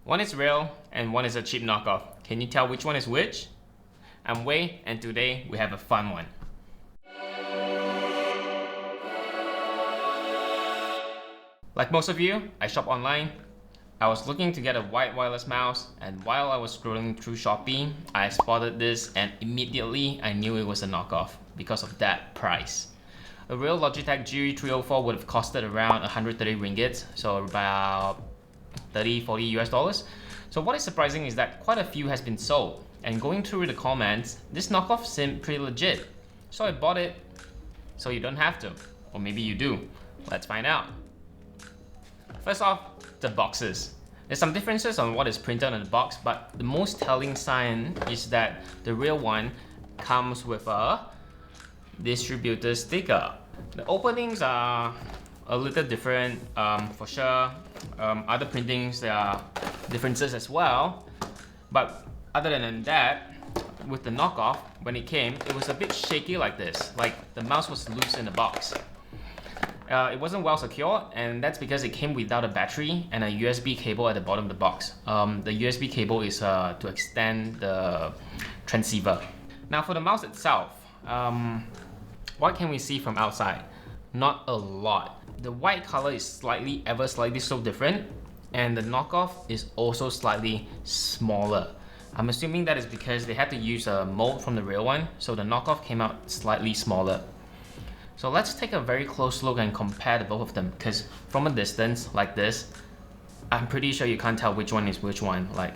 One is real and one is a cheap knockoff. Can you tell which one is which? I'm Wei, and today we have a fun one. Like most of you, I shop online. I was looking to get a white wireless mouse, and while I was scrolling through Shopee, I spotted this and immediately I knew it was a knockoff because of that price. A real Logitech G304 would have costed around 130 ringgit, so about 30-40 US dollars. So what is surprising is that quite a few has been sold, and going through the comments, this knockoff seemed pretty legit. So I bought it, so you don't have to, or maybe you do. Let's find out. First off, the boxes. There's some differences on what is printed on the box, but the most telling sign is that the real one comes with a distributor sticker. The openings are a little different for sure. Other printings, there are differences as well, but other than that, with the knockoff, when it came, it was a bit shaky like this, like the mouse was loose in the box. It wasn't well secured, and that's because it came without a battery and a USB cable at the bottom of the box. The USB cable is to extend the transceiver. Now for the mouse itself, what can we see from outside? Not a lot. The white color is ever slightly so different, and the knockoff is also slightly smaller. I'm assuming that is because they had to use a mold from the real one, so the knockoff came out slightly smaller. So let's take a very close look and compare the both of them, because from a distance like this, I'm pretty sure you can't tell which one is which one. Like,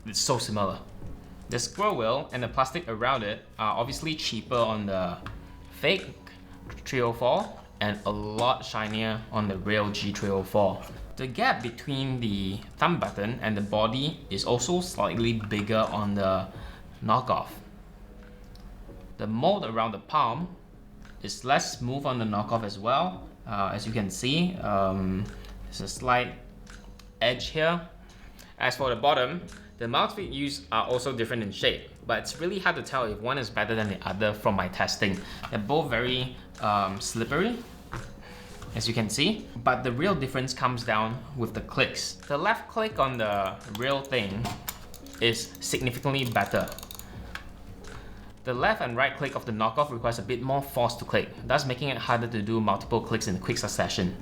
it's so similar. The scroll wheel and the plastic around it are obviously cheaper on the fake 304 and a lot shinier on the real G304. The gap between the thumb button and the body is also slightly bigger on the knockoff. The mold around the palm is less smooth on the knockoff as well. As you can see, there's a slight edge here. As for the bottom, the mouse feet used are also different in shape, but it's really hard to tell if one is better than the other from my testing. They're both very slippery, as you can see, but the real difference comes down with the clicks. The left click on the real thing is significantly better. The left and right click of the knockoff requires a bit more force to click, thus making it harder to do multiple clicks in quick succession.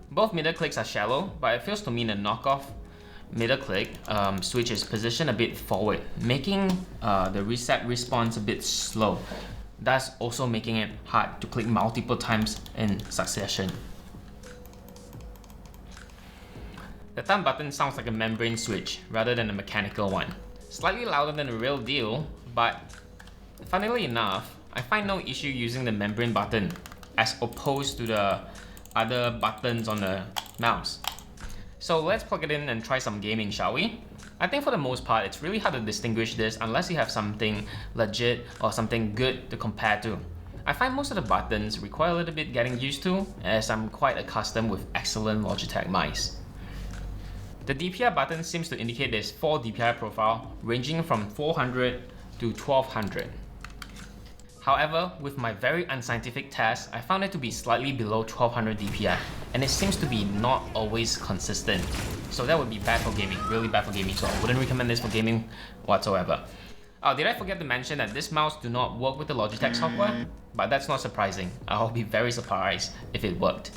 Both middle clicks are shallow, but it feels to me the knockoff middle click switch is positioned a bit forward, making the reset response a bit slow, thus also making it hard to click multiple times in succession. The thumb button sounds like a membrane switch rather than a mechanical one. Slightly louder than the real deal, but funnily enough, I find no issue using the membrane button as opposed to the other buttons on the mouse. So let's plug it in and try some gaming, shall we? I think for the most part, it's really hard to distinguish this unless you have something legit or something good to compare to. I find most of the buttons require a little bit getting used to, as I'm quite accustomed with excellent Logitech mice. The DPI button seems to indicate there's 4 DPI profile ranging from 400 to 1200. However, with my very unscientific test, I found it to be slightly below 1200 DPI, and it seems to be not always consistent. So that would be bad for gaming, really bad for gaming, so I wouldn't recommend this for gaming whatsoever. Did I forget to mention that this mouse do not work with the Logitech software? But that's not surprising. I'll be very surprised if it worked.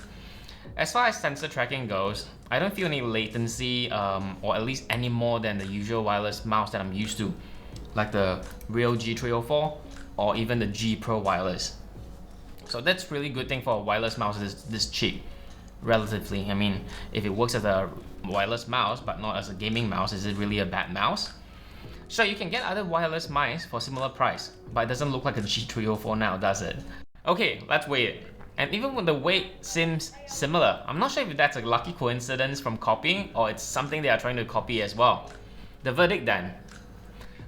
As far as sensor tracking goes, I don't feel any latency or at least any more than the usual wireless mouse that I'm used to, like the real G304 or even the G Pro wireless. So that's really good thing for a wireless mouse this cheap, relatively. I mean, if it works as a wireless mouse but not as a gaming mouse, is it really a bad mouse? Sure, you can get other wireless mice for similar price, but it doesn't look like a G304 now, does it? Okay, let's weigh it. And even when the weight seems similar, I'm not sure if that's a lucky coincidence from copying or it's something they are trying to copy as well. The verdict then.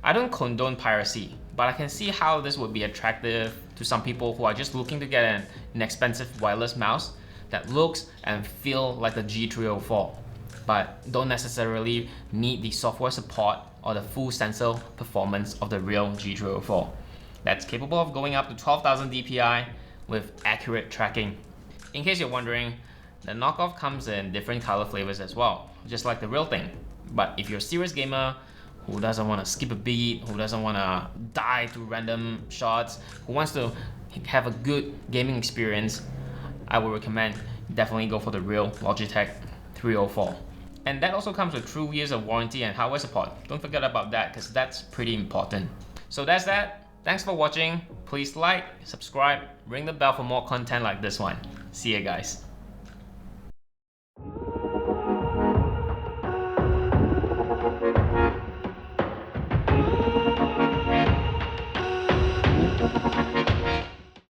I don't condone piracy, but I can see how this would be attractive to some people who are just looking to get an inexpensive wireless mouse that looks and feels like the G304, but don't necessarily need the software support or the full sensor performance of the real G304. That's capable of going up to 12,000 DPI with accurate tracking. In case you're wondering, the knockoff comes in different color flavors as well, just like the real thing. But if you're a serious gamer who doesn't want to skip a beat, who doesn't want to die to random shots, who wants to have a good gaming experience, I would recommend definitely go for the real Logitech 304. And that also comes with 2 years of warranty and hardware support. Don't forget about that, because that's pretty important. So that's that. Thanks for watching. Please like, subscribe, ring the bell for more content like this one. See ya guys.